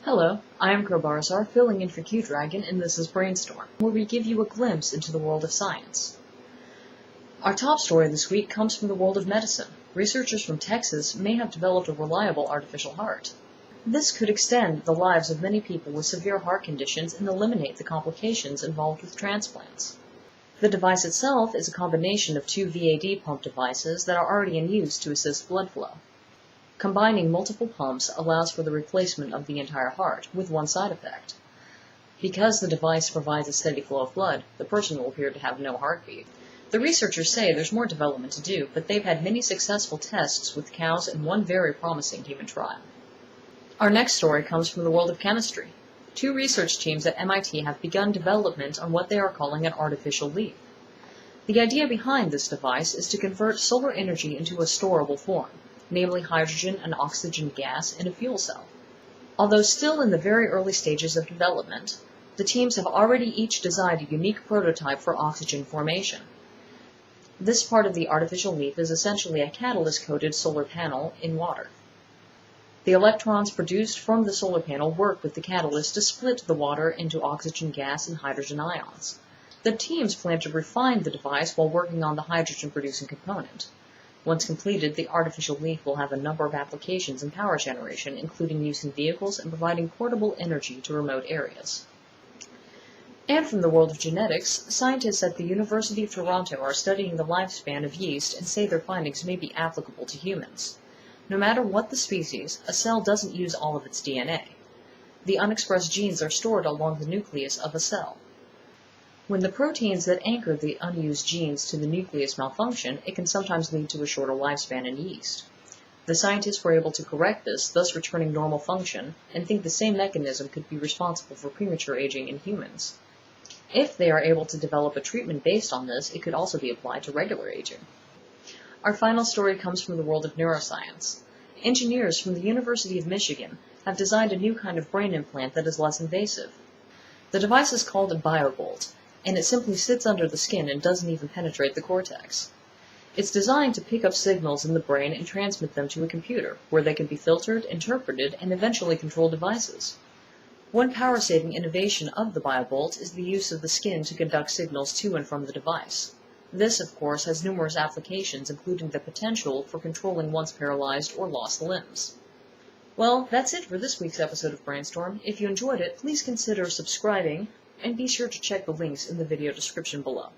Hello, I am Crowbarzar, filling in for Q-Dragon, and this is Brainstorm, where we give you a glimpse into the world of science. Our top story this week comes from the world of medicine. Researchers from Texas may have developed a reliable artificial heart. This could extend the lives of many people with severe heart conditions and eliminate the complications involved with transplants. The device itself is a combination of two VAD pump devices that are already in use to assist blood flow. Combining multiple pumps allows for the replacement of the entire heart, with one side effect. Because the device provides a steady flow of blood, the person will appear to have no heartbeat. The researchers say there's more development to do, but they've had many successful tests with cows and one very promising human trial. Our next story comes from the world of chemistry. Two research teams at MIT have begun development on what they are calling an artificial leaf. The idea behind this device is to convert solar energy into a storable form, namely hydrogen and oxygen gas in a fuel cell. Although still in the very early stages of development, the teams have already each designed a unique prototype for oxygen formation. This part of the artificial leaf is essentially a catalyst-coated solar panel in water. The electrons produced from the solar panel work with the catalyst to split the water into oxygen gas and hydrogen ions. The teams plan to refine the device while working on the hydrogen-producing component. Once completed, the artificial leaf will have a number of applications in power generation, including use in vehicles and providing portable energy to remote areas. And from the world of genetics, scientists at the University of Toronto are studying the lifespan of yeast and say their findings may be applicable to humans. No matter what the species, a cell doesn't use all of its DNA. The unexpressed genes are stored along the nucleus of a cell. When the proteins that anchor the unused genes to the nucleus malfunction, it can sometimes lead to a shorter lifespan in yeast. The scientists were able to correct this, thus returning normal function, and think the same mechanism could be responsible for premature aging in humans. If they are able to develop a treatment based on this, it could also be applied to regular aging. Our final story comes from the world of neuroscience. Engineers from the University of Michigan have designed a new kind of brain implant that is less invasive. The device is called a biobolt, and it simply sits under the skin and doesn't even penetrate the cortex. It's designed to pick up signals in the brain and transmit them to a computer, where they can be filtered, interpreted, and eventually control devices. One power-saving innovation of the biobolt is the use of the skin to conduct signals to and from the device. This, of course, has numerous applications, including the potential for controlling once paralyzed or lost limbs. Well, that's it for this week's episode of Brainstorm. If you enjoyed it, please consider subscribing, and be sure to check the links in the video description below.